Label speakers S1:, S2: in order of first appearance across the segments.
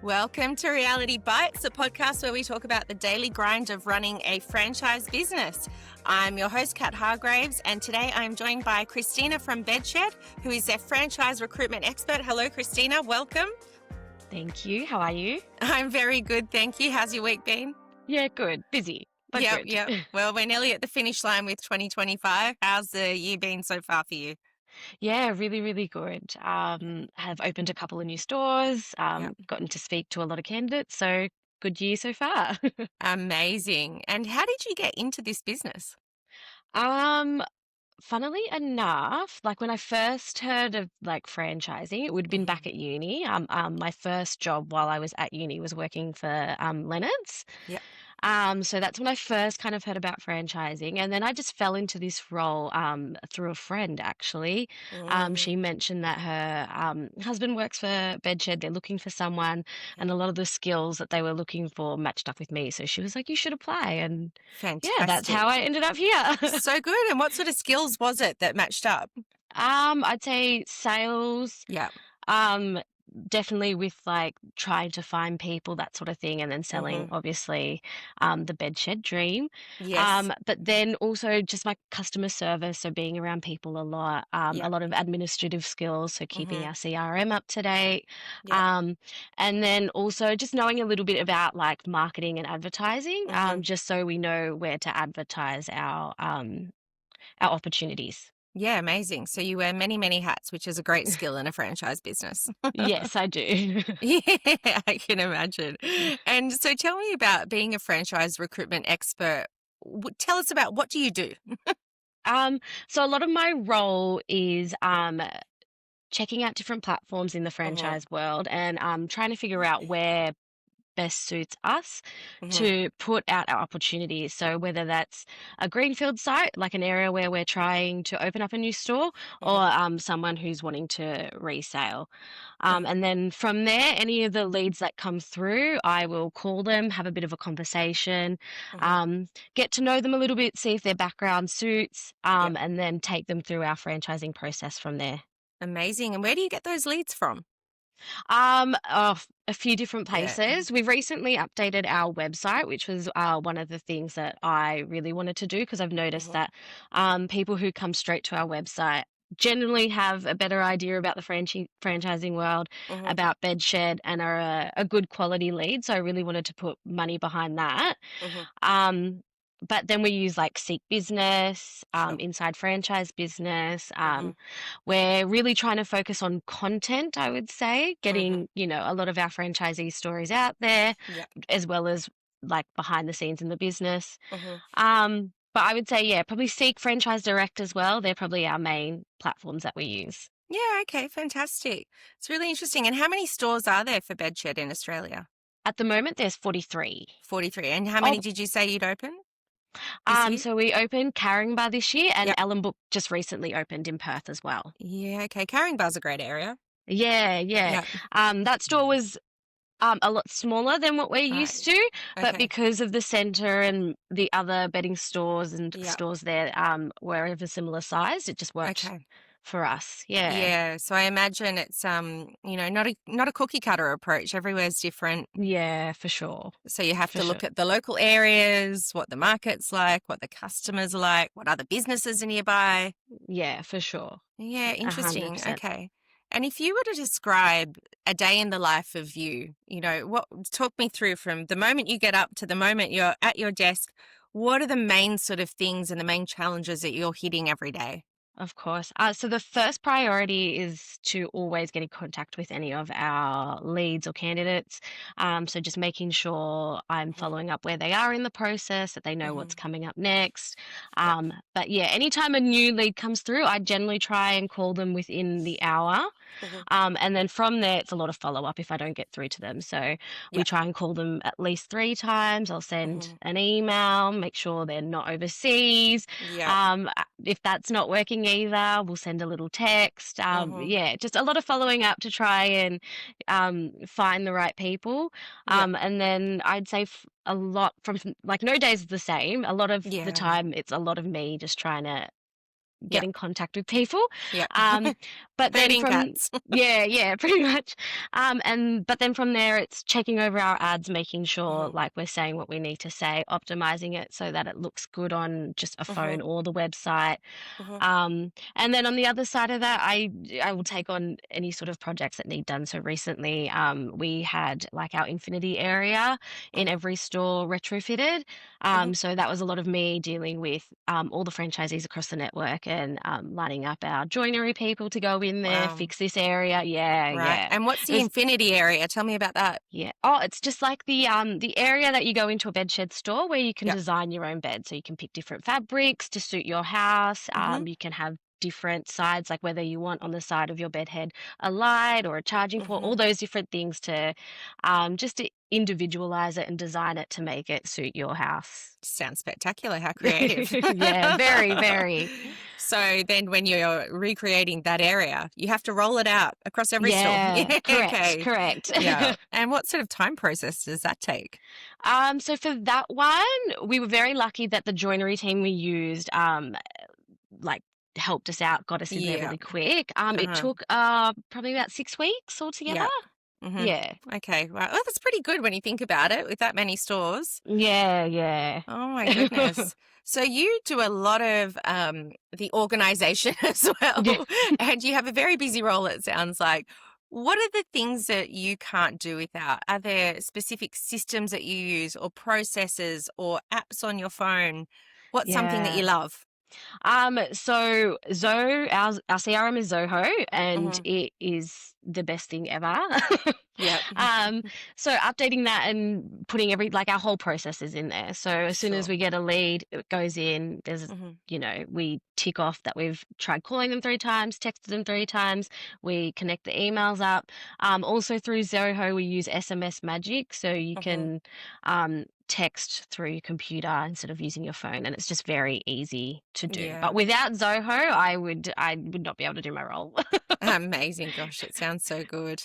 S1: Welcome to Reality Bites, a podcast where we talk about the daily grind of running a franchise business. I'm your host, Kat Hargraves, and today I'm joined by Christina from Bedshed, who is a franchise recruitment expert. Hello, Christina. Welcome.
S2: Thank you. How are you?
S1: I'm very good, thank you. How's your week been?
S2: Yeah, good. Busy, but good.
S1: Yep. Well, we're nearly at the finish line with 2025. How's the year been so far for you?
S2: Yeah, really, really good. Have opened a couple of new stores,
S1: Yep.
S2: gotten to speak to a lot of candidates, so good year so far.
S1: Amazing. And how did you get into this business?
S2: Um, Funnily enough, like when I first heard of like franchising, it would have been back at uni. My first job while I was at uni was working for Leonard's.
S1: Yep.
S2: So that's when I first kind of heard about franchising, and then I just fell into this role through a friend actually. She mentioned that her husband works for Bedshed. They're looking for someone, and a lot of the skills that they were looking for matched up with me. So she was like, "You should apply," and yeah, that's
S1: Fantastic.
S2: how I ended up here.
S1: So good. And what sort of skills was it that matched up?
S2: I'd say sales.
S1: Yeah.
S2: Um, Definitely with like trying to find people, that sort of thing, and then selling,
S1: Mm-hmm.
S2: obviously, the bedshed dream.
S1: Yes.
S2: But then also just my customer service, so being around people a
S1: Yep.
S2: lot of administrative skills, so keeping
S1: Mm-hmm.
S2: our CRM up to date.
S1: Yep.
S2: Um, and then also just knowing a little bit about like marketing and advertising,
S1: Mm-hmm.
S2: just so we know where to advertise our opportunities.
S1: Yeah, amazing. So you wear many, many hats, which is a great skill in a franchise business.
S2: Yes, I do.
S1: Yeah, I can imagine. And so tell me about being a franchise recruitment expert. Tell us about what do you do?
S2: Um, so a lot of my role is checking out different platforms in the
S1: Mm-hmm.
S2: franchise world and trying to figure out where best suits us
S1: Mm-hmm.
S2: to put out our opportunities. So whether that's a greenfield site, like an area where we're trying to open up a new store, or
S1: Mm-hmm.
S2: someone who's wanting to resale.
S1: Mm-hmm.
S2: And then from there, any of the leads that come through, I will call them, have a bit of a conversation,
S1: Mm-hmm.
S2: um, get to know them a little bit, see if their background suits,
S1: Yep.
S2: and then take them through our franchising process from there.
S1: Amazing. And where do you get those leads from?
S2: A few different
S1: Yeah.
S2: places. We've recently updated our website, which was one of the things that I really wanted to do because I've noticed
S1: Mm-hmm.
S2: that people who come straight to our website generally have a better idea about the franchising world,
S1: Mm-hmm.
S2: about Bedshed, and are a good quality lead. So I really wanted to put money behind that.
S1: Mm-hmm.
S2: Um, but then we use like Seek Business,
S1: Sure.
S2: Inside Franchise Business.
S1: Mm-hmm.
S2: We're really trying to focus on content, I would say,
S1: Mm-hmm.
S2: getting, a lot of our franchisee stories out there,
S1: Yep.
S2: as well as like behind the scenes in the business.
S1: Mm-hmm.
S2: But I would say, yeah, probably Seek Franchise Direct as well. They're probably our main platforms that we use.
S1: Yeah, okay, fantastic. It's really interesting. And how many stores are there for Bedshed in Australia?
S2: At the moment, there's 43.
S1: 43. And how many
S2: Oh,
S1: did you say you'd open this year?
S2: so we opened Caringbah this year, and
S1: Yep.
S2: Ellenbrook just recently opened in Perth as well.
S1: Yeah, okay. Caringbah's a great area.
S2: Yeah, yeah.
S1: Yep.
S2: That store was a lot smaller than what we're
S1: Right.
S2: used to, but
S1: Okay.
S2: because of the centre and the other bedding stores and
S1: Yep.
S2: stores there, were of a similar size, it just worked
S1: Okay.
S2: for us. Yeah.
S1: Yeah. So I imagine it's not a cookie cutter approach. Everywhere's different.
S2: Yeah, for sure.
S1: So you have
S2: For
S1: to
S2: sure.
S1: look at the local areas, what the market's like, what the customers are like, what other businesses are nearby.
S2: Yeah, for sure.
S1: Yeah, interesting.
S2: 100%.
S1: Okay. And if you were to describe a day in the life of you, what talk me through from the moment you get up to the moment you're at your desk, what are the main sort of things and the main challenges that you're hitting every day?
S2: Of course. So the first priority is to always get in contact with any of our leads or candidates. So just making sure I'm
S1: Mhm.
S2: following up where they are in the process, that they know what's
S1: Mhm.
S2: coming up next.
S1: Yep.
S2: But yeah, anytime a new lead comes through, I generally try and call them within the hour.
S1: Mhm.
S2: And then from there, it's a lot of follow up if I don't get through to them. So we
S1: Yep.
S2: try and call them at least 3 times. I'll send
S1: Mhm.
S2: an email, make sure they're not overseas.
S1: Yep.
S2: If that's not working either, we'll send a little text.
S1: Mhm.
S2: Yeah, just a lot of following up to try and find the right people.
S1: Yep.
S2: And then I'd say a lot like no days is the same. A lot of the
S1: Yeah.
S2: time, it's a lot of me just trying to get
S1: Yep.
S2: in contact with people.
S1: Yep.
S2: Um, but then
S1: Herding
S2: from
S1: cats.
S2: yeah, pretty much. But then from there, it's checking over our ads, making sure
S1: Mhm.
S2: like we're saying what we need to say, optimizing it so that it looks good on just a phone
S1: Mhm.
S2: or the website.
S1: Mhm.
S2: And then on the other side of that, I will take on any sort of projects that need done. So recently, we had like our infinity area in
S1: Mhm.
S2: every store retrofitted.
S1: Mhm.
S2: So that was a lot of me dealing with all the franchisees across the network and lining up our joinery people to go in there,
S1: Wow.
S2: fix this area. Yeah,
S1: Right.
S2: yeah.
S1: And what's
S2: It
S1: the
S2: was
S1: infinity area? Tell me about that.
S2: yeah. Oh, it's just like the area that you go into a bedshed store where you can
S1: Yep.
S2: design your own bed. So you can pick different fabrics to suit your house.
S1: Mhm.
S2: You can have different sides, like whether you want on the side of your bed head a light or a charging port, all
S1: Mhm.
S2: those different things to just to individualize it and design it to make it suit your house.
S1: Sounds spectacular. How creative.
S2: Yeah, very, very.
S1: So then when you're recreating that area, you have to roll it out across every store.
S2: Yeah,
S1: Yeah,
S2: correct,
S1: okay.
S2: correct.
S1: Yeah. And what sort of time process does that take?
S2: So for that one, we were very lucky that the joinery team we used like helped us out, got us in there
S1: Yeah.
S2: really quick. It
S1: Uh-huh.
S2: took probably about 6 weeks altogether.
S1: Yeah. Mhm.
S2: Yeah.
S1: Okay. Wow. Oh, that's pretty good when you think about it with that many stores.
S2: Yeah, yeah.
S1: Oh my goodness. So you do a lot of the organization as
S2: Yeah.
S1: well, and you have a very busy role, it sounds like. What are the things that you can't do without? Are there specific systems that you use or processes or apps on your phone? What's something that you
S2: Yeah.
S1: love?
S2: So our CRM is Zoho, and
S1: Hmm.
S2: it is the best thing ever.
S1: Yep.
S2: um, so updating that and putting like our whole process is in there. So as soon as
S1: Sure.
S2: we get a lead, it goes in.
S1: Hmm.
S2: We tick off that we've tried calling them 3 times, texted them 3 times. We connect the emails up. Also through Zoho, we use SMS Magic, so you
S1: Hmm.
S2: can text through your computer instead of using your phone, and it's just very easy to do.
S1: Yeah.
S2: But without Zoho, I would not be able to do my role.
S1: Amazing. Gosh, it sounds so good.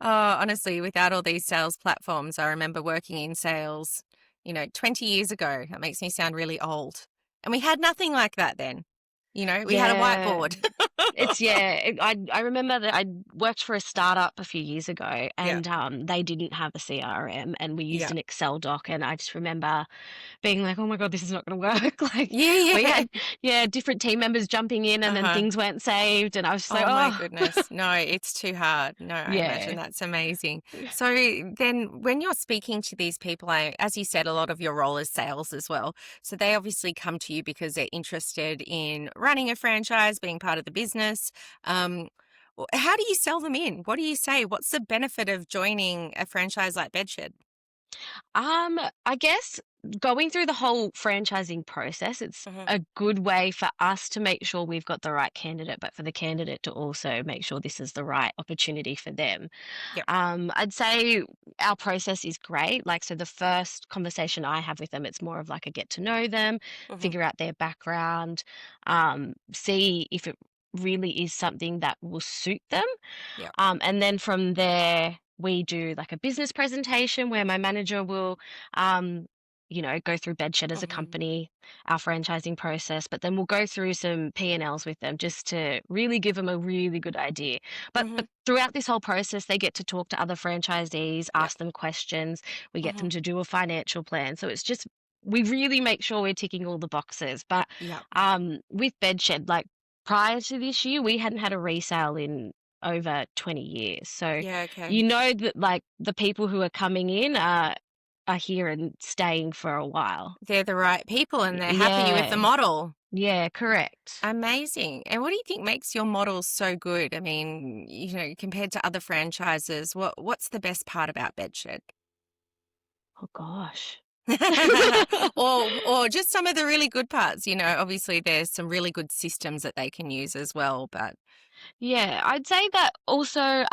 S1: Oh, honestly, without all these sales platforms, I remember working in sales, 20 years ago. That makes me sound really old. And we had nothing like that then. We had a
S2: Yeah.
S1: whiteboard.
S2: I remember that I worked for a startup a few years ago,
S1: Yeah.
S2: and they didn't have a CRM, and we used
S1: Yeah.
S2: an Excel doc, and I just remember being like, "Oh my God, this is not gonna work." Like,
S1: Yeah,
S2: we
S1: yeah.
S2: had, yeah, different team members jumping in, and then
S1: Uh-huh.
S2: things weren't saved, and I was just like,
S1: Oh my
S2: "Oh."
S1: goodness. No, it's too hard. No, I imagine
S2: Yeah.
S1: that's amazing. So then when you're speaking to these people, as you said, a lot of your role is sales as well. So they obviously come to you because they're interested in running a franchise, being part of the business. Um, how do you sell them in? What do you say? What's the benefit of joining a franchise like Bedshed?
S2: I guess going through the whole franchising process, it's
S1: Hmm.
S2: a good way for us to make sure we've got the right candidate, but for the candidate to also make sure this is the right opportunity for them.
S1: Yep.
S2: I'd say our process is great. Like, so the first conversation I have with them, it's more of like a get to know them,
S1: Hmm.
S2: figure out their background, see if it really is something that will suit them.
S1: Yep.
S2: And then from there, we do like a business presentation where my manager will, go through Bedshed as a
S1: Hmm.
S2: company, our franchising process, but then we'll go through some P&Ls with them just to really give them a really good idea. But
S1: Hmm.
S2: throughout this whole process, they get to talk to other franchisees,
S1: Yep.
S2: ask them questions. We get
S1: Hmm.
S2: them to do a financial plan. So it's just we really make sure we're ticking all the boxes. But
S1: Yep.
S2: with Bedshed, like prior to this year, we hadn't had a resale in over 20 years. So
S1: Yeah. Okay.
S2: you know that like the people who are coming in are here and staying for a while.
S1: They're the right people and they're happy with the
S2: Yeah.
S1: model.
S2: Yeah, correct.
S1: Amazing. And what do you think makes your model so good? I mean, compared to other franchises, what's the best part about Bedshed?
S2: Oh gosh.
S1: Or just some of the really good parts, obviously there's some really good systems that they can use as well, but
S2: Yeah, I'd say that also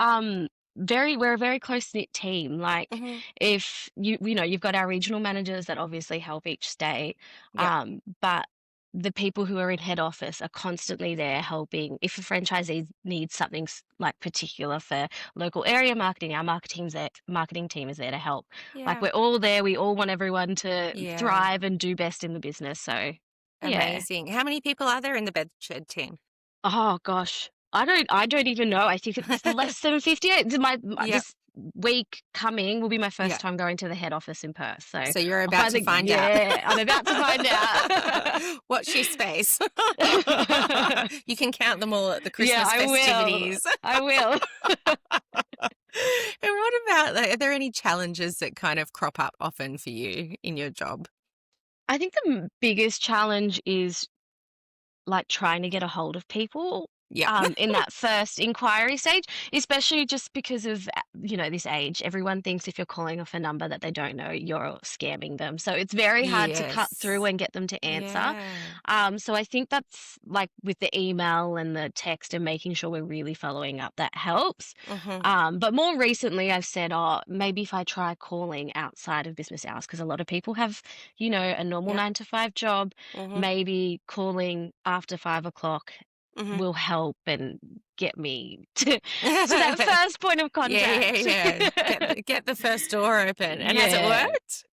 S2: we're a very close-knit team. Like
S1: mhm,
S2: if you've got our regional managers that obviously help each state,
S1: yep,
S2: but the people who are in head office are constantly there helping. If a franchisee needs something like particular for local area marketing, our marketing team is there to help. Like
S1: yeah,
S2: we're all there. We all want everyone to
S1: yeah.
S2: thrive and do best in the business. So Yeah.
S1: Amazing. How many people are there in the Bedshed team?
S2: Oh gosh. I don't even know. I think it's less than 50.
S1: Yep.
S2: This week coming will be my
S1: Yeah.
S2: first time going to the head office in person. So
S1: So you're
S2: I'll
S1: about to
S2: finally,
S1: find out.
S2: yeah, I'm about to find out.
S1: Watch your space. You can count them all at the
S2: Yeah,
S1: Christmas
S2: I will.
S1: festivities.
S2: I will.
S1: And what about, like, are there any challenges that kind of crop up often for you in your job?
S2: I think the biggest challenge is like trying to get a hold of people
S1: Yep.
S2: in that first inquiry stage, especially just because of this age. Everyone thinks if you're calling off a number that they don't know, you're scamming them. So it's very hard to cut through
S1: Yes.
S2: and get them to answer.
S1: Yeah.
S2: So I think that's like with the email and the text and making sure we're really following up, that helps.
S1: Mm-hmm.
S2: But more recently, I've said, oh, maybe if I try calling outside of business hours, because a lot of people have, a normal
S1: Yep.
S2: 9 to 5 job,
S1: Mm-hmm.
S2: maybe calling after 5 o'clock
S1: Mm-hmm.
S2: will help and get me to that first point of
S1: Yeah, yeah,
S2: contact.
S1: yeah. Get the first door open. And has it
S2: Yeah.
S1: worked?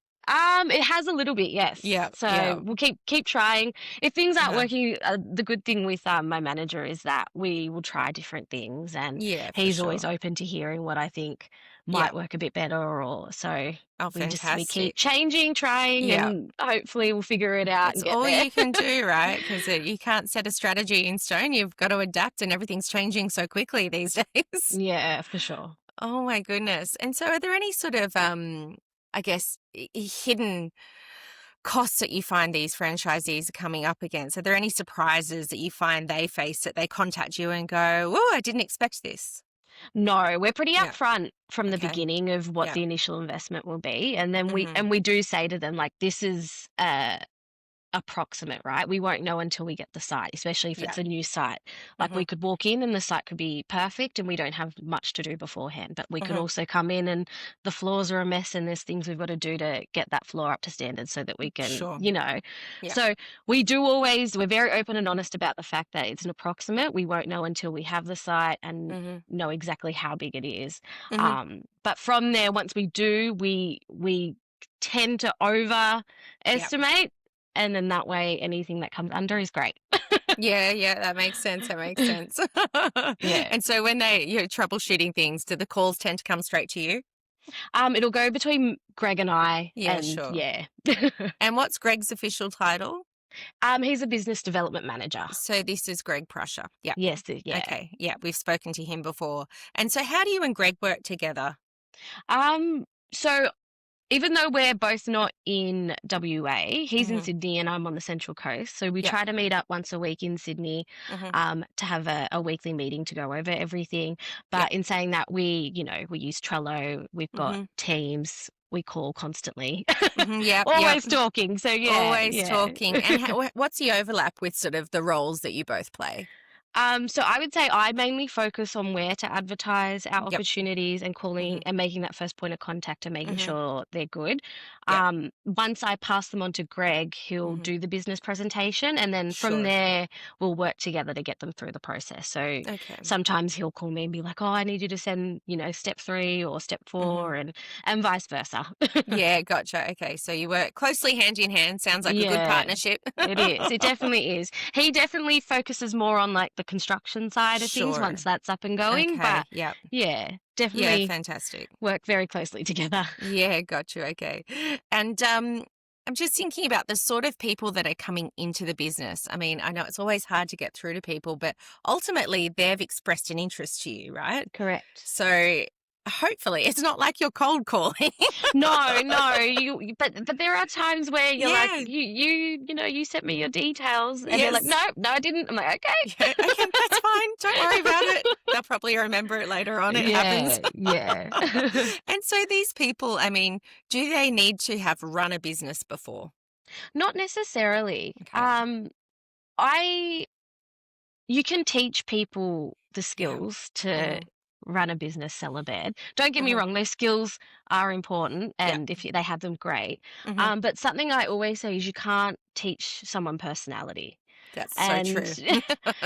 S2: It has a little bit, yes.
S1: Yeah,
S2: So
S1: yeah.
S2: we'll keep trying. If things aren't
S1: Uh-huh.
S2: working, the good thing with my manager is that we will try different things, and
S1: Yeah, for
S2: he's always
S1: sure.
S2: open to hearing what I think
S1: Yeah.
S2: might work a bit better, or so
S1: Oh,
S2: we keep
S1: fantastic.
S2: changing, trying,
S1: Yeah.
S2: and hopefully we'll figure it out
S1: That's
S2: and get
S1: all
S2: there.
S1: you can do, right? Because you can't set a strategy in stone. You've got to adapt, and everything's changing so quickly these days.
S2: Yeah, for sure.
S1: Oh my goodness. And so are there any sort of, I guess, hidden costs that you find these franchisees are coming up against? Are there any surprises that you find they face that they contact you and go, "Oh, I didn't expect this"?
S2: No, we're pretty
S1: Yeah.
S2: upfront from the
S1: Okay.
S2: beginning of what
S1: Yeah.
S2: the initial investment will be, and then we
S1: Mhm.
S2: and we do say to them, like, this is approximate, right? We won't know until we get the site, especially if
S1: Yeah.
S2: it's a new site. Like, we
S1: Mhm.
S2: could walk in and the site could be perfect and we don't have much to do beforehand, but we could
S1: Mhm.
S2: also come in and the floors are a mess and there's things we've got to do to get that floor up to standard so that we can,
S1: Sure. Yeah.
S2: So we're very open and honest about the fact that it's an approximate. We won't know until we have the site and
S1: Mhm.
S2: know exactly how big it is.
S1: Mhm.
S2: But from there, once we do, we tend to
S1: Yeah.
S2: overestimate, and then that way anything that comes under is great.
S1: Yeah, yeah, that makes sense. That makes sense.
S2: Yeah.
S1: And so when you're troubleshooting things, do the calls tend to come straight to you?
S2: It'll go between Greg and I,
S1: Yeah,
S2: and
S1: sure.
S2: yeah.
S1: And what's Greg's official title?
S2: He's a business development manager.
S1: So this is Greg Prussia. Yeah.
S2: Yes, yeah.
S1: Okay. Yeah, we've spoken to him before. And so how do you and Greg work together?
S2: So even though we're both not in WA, he's in
S1: Mhm.
S2: Sydney and I'm on the Central Coast. So we
S1: Yeah.
S2: try to meet up once a week in Sydney,
S1: Mhm.
S2: to have a weekly meeting to go over everything.
S1: Yeah.
S2: But in saying that, we use Trello, we've got
S1: Mhm.
S2: Teams, we call constantly,
S1: Mhm. Yep, yep.
S2: always talking. So yeah,
S1: Always
S2: yeah.
S1: talking. And what's the overlap with sort of the roles that you both play?
S2: So I would say I mainly focus on where to advertise our
S1: Yep.
S2: opportunities and calling
S1: Mhm.
S2: and making that first point of contact and making
S1: Mhm.
S2: sure they're good.
S1: Yep.
S2: Once I pass them on to Greg, he'll
S1: Mhm.
S2: do the business presentation, and then from
S1: Sure.
S2: there we'll work together to get them through the process. So
S1: Okay.
S2: sometimes he'll call me and be like, "Oh, I need you to send, step 3 or step
S1: Mhm.
S2: 4," and vice versa.
S1: Yeah, gotcha. Okay. So you work closely hand in hand. Sounds like a good
S2: Yeah.
S1: partnership.
S2: It is. It definitely is. He definitely focuses more on like the construction side of things once
S1: Sure.
S2: that's up and going.
S1: Okay.
S2: But
S1: Yep.
S2: yeah,
S1: Yeah,
S2: definitely
S1: fantastic.
S2: work very closely together.
S1: Yeah, got you. Okay. And I'm just thinking about the sort of people that are coming into the business. I mean, I know it's always hard to get through to people, but ultimately they've expressed an interest to you, right?
S2: Correct.
S1: So hopefully it's not like you're cold calling.
S2: No, no, but there are times where you're like,
S1: Yeah.
S2: you sent me your details, and they're like,
S1: Yes.
S2: no, no, I didn't. I'm like,
S1: Yeah. Okay, that's fine. Don't worry about it. They'll probably remember it later on. It happens.
S2: yeah, yeah.
S1: And so these people, I mean, do they need to have run a business before?
S2: Not necessarily.
S1: Okay.
S2: I You can teach people the
S1: Yeah.
S2: skills to
S1: Mhm.
S2: run a business, sell a bed. Don't get me
S1: Mhm.
S2: wrong, those skills are important,
S1: Yeah.
S2: and if they have them, great.
S1: Mhm.
S2: But something I always say is you can't teach someone personality.
S1: That's so
S2: And
S1: true.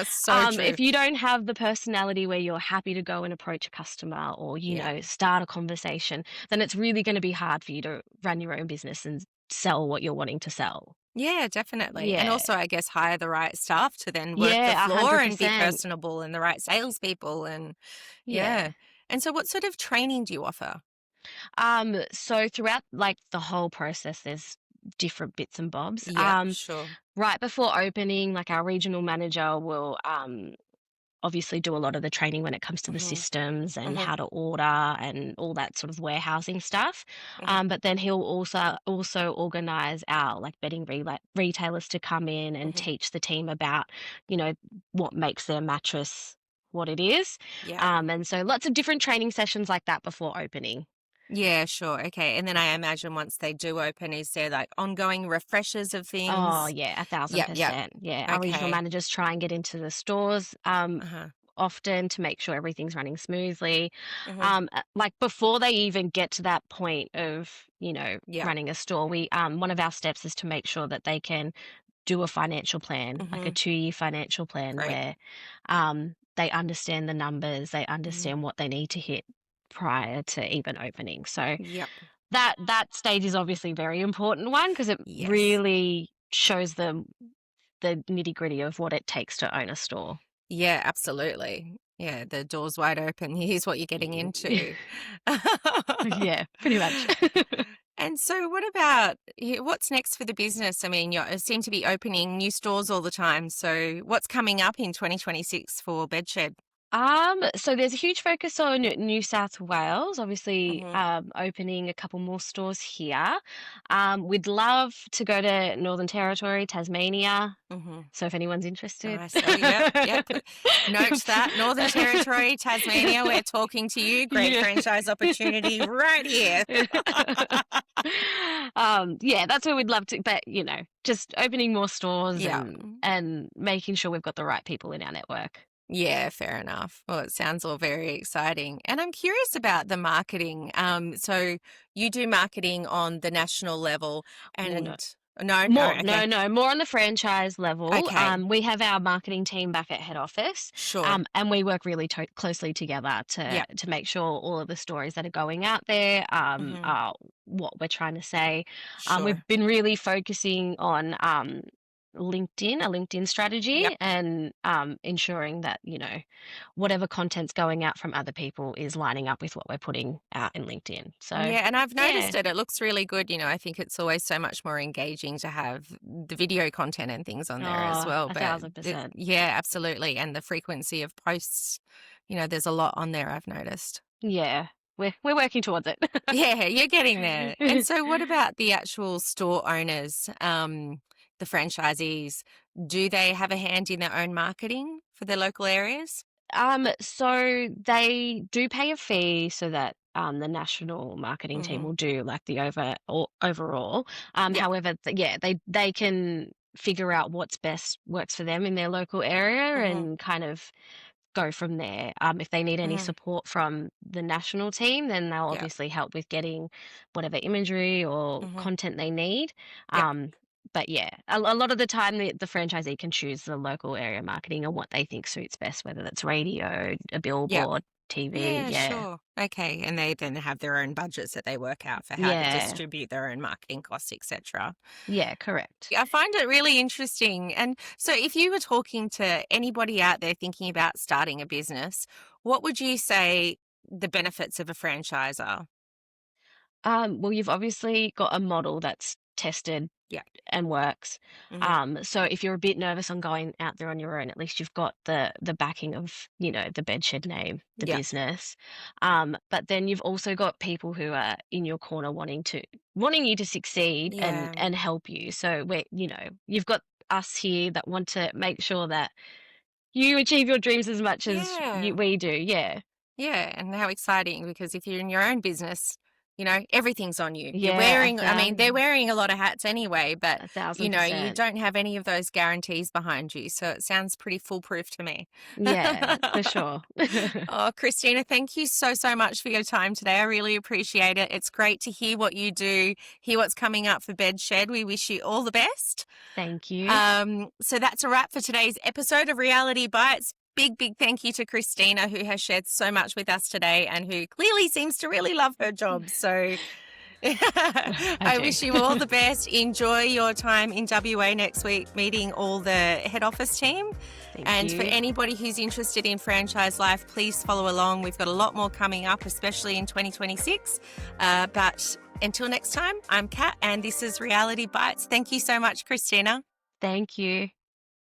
S1: So true.
S2: if you don't have the personality where you're happy to go and approach a customer or,
S1: Yeah.
S2: start a conversation, then it's really going to be hard for you to run your own business and sell what you're wanting to sell.
S1: Yeah, definitely. And
S2: Yeah.
S1: also, I guess, hire the right staff to then work the
S2: Yeah,
S1: floor and be
S2: 100%.
S1: personable and the right salespeople. And yeah.
S2: Yeah.
S1: And so, what sort of training do you offer?
S2: So throughout like the whole process, there's different bits and bobs.
S1: Yeah, sure.
S2: Right before opening, like our regional manager will obviously do a lot of the training when it comes to the
S1: Hmm.
S2: systems and
S1: Hmm.
S2: how to order and all that sort of warehousing stuff.
S1: Hmm.
S2: But then he'll also organize our like retailers to come in and
S1: Hmm.
S2: teach the team about, you know, what makes their mattress what it is.
S1: Yeah.
S2: And so lots of different training sessions like that before opening.
S1: Yeah, sure. Okay. And then I imagine once they do open, is there like ongoing refreshers of
S2: Oh
S1: things?
S2: yeah,
S1: Yep, yep.
S2: 1,000%. Yeah, our regional
S1: Okay.
S2: managers try and get into the stores
S1: Uh-huh.
S2: often to make sure everything's running smoothly.
S1: Hmm.
S2: Like before they even get to that point of, you know,
S1: Yep.
S2: running a store, we one of our steps is to make sure that they can do a financial plan, like a
S1: Hmm.
S2: 2-year financial plan
S1: Great.
S2: where they understand the numbers, they
S1: Hmm.
S2: understand what they need to hit prior to even opening. So
S1: Yep.
S2: that stage is obviously a very important one because it
S1: Yes.
S2: really shows them the nitty-gritty of what it takes to own a store.
S1: Yeah, absolutely. Yeah, the door's wide open. Here's what you're getting into.
S2: Yeah, pretty much.
S1: And so, what about what's next for the business? I mean, you seem to be opening new stores all the time. So, what's coming up in 2026 for Bedshed?
S2: So there's a huge focus on New South Wales, obviously,
S1: Hmm.
S2: opening a couple more stores here. We'd love to go to Northern Territory, Tasmania.
S1: Hmm.
S2: So if anyone's interested.
S1: Nice. Oh, yep, yep. Note that Northern Territory, Tasmania. We're talking to you. Great
S2: Yeah.
S1: franchise opportunity right here.
S2: Yeah, that's where we'd love to, but you know, just opening more stores
S1: Yeah.
S2: and making sure we've got the right people in our network.
S1: Yeah, fair enough. Well, it sounds all very exciting. And I'm curious about the marketing. So you do marketing on the national level
S2: Oh no.
S1: and no, no,
S2: More,
S1: okay.
S2: no, no, more on the franchise level.
S1: Okay.
S2: We have our marketing team back at head office,
S1: Sure.
S2: and we work really closely together
S1: Yeah.
S2: to make sure all of the stories that are going out there
S1: Hmm.
S2: are what we're trying to say. We've
S1: Sure.
S2: been really focusing on a LinkedIn
S1: Yep.
S2: strategy, and ensuring that whatever content's going out from other people is lining up with what we're putting out in LinkedIn. So
S1: Yeah, and I've
S2: yeah.
S1: noticed it. It looks really good. I think it's always so much more engaging to have the video content and things on there as
S2: Oh,
S1: well.
S2: a
S1: But
S2: thousand percent.
S1: yeah, absolutely. And the frequency of posts, there's a lot on there, I've noticed.
S2: Yeah, we're working towards it.
S1: Yeah, you're getting there. And so what about the actual store owners, the franchisees? Do they have a hand in their own marketing for their local areas?
S2: So they do pay a fee so that the national marketing team
S1: Hmm.
S2: will do like the overall.
S1: Yep.
S2: However, yeah, they can figure out what's best works for them in their local area
S1: Hmm.
S2: and kind of go from there. If they need any
S1: Hmm.
S2: support from the national team, then they'll
S1: Yep.
S2: obviously help with getting whatever imagery or
S1: Hmm.
S2: content they need.
S1: Yep.
S2: Um, but yeah, a lot of the time the franchisee can choose the local area marketing and what they think suits best, whether that's radio, a
S1: Yep.
S2: billboard, TV.
S1: Yeah,
S2: Yeah,
S1: sure. Okay. And they then have their own budgets that they work out for how to
S2: yeah,
S1: distribute their own marketing costs, etc.
S2: yeah, correct.
S1: I find it really interesting. And so, if you were talking to anybody out there thinking about starting a business, what would you say the benefits of a franchise are?
S2: Well, you've obviously got a model that's tested
S1: Yeah.
S2: and works.
S1: Hmm.
S2: So if you're a bit nervous on going out there on your own, at least you've got the backing of, the Bedshed name, the
S1: Yeah.
S2: business. But then you've also got people who are in your corner wanting you to succeed and
S1: Yeah.
S2: and help you. So you've got us here that want to make sure that you achieve your dreams as much as
S1: Yeah.
S2: we do. Yeah.
S1: Yeah. And how exciting, because if you're in your own business, everything's on you. You're
S2: Yeah,
S1: wearing, I mean, they're wearing a lot of hats anyway, but,
S2: a thousand
S1: you
S2: percent.
S1: don't have any of those guarantees behind you. So it sounds pretty foolproof to me.
S2: Yeah, for sure.
S1: Oh, Christina, thank you so, so much for your time today. I really appreciate it. It's great to hear what you do, hear what's coming up for Bedshed. We wish you all the best.
S2: Thank you.
S1: So that's a wrap for today's episode of Reality Bites. Big, big thank you to Christina, who has shared so much with us today and who clearly seems to really love her job. So I
S2: do.
S1: wish you all the best. Enjoy your time in WA next week, meeting all the head office team.
S2: Thank
S1: For
S2: you.
S1: anybody who's interested in franchise life, please follow along. We've got a lot more coming up, especially in 2026. But until next time, I'm Kat, and this is Reality Bites. Thank you so much, Christina.
S2: Thank you.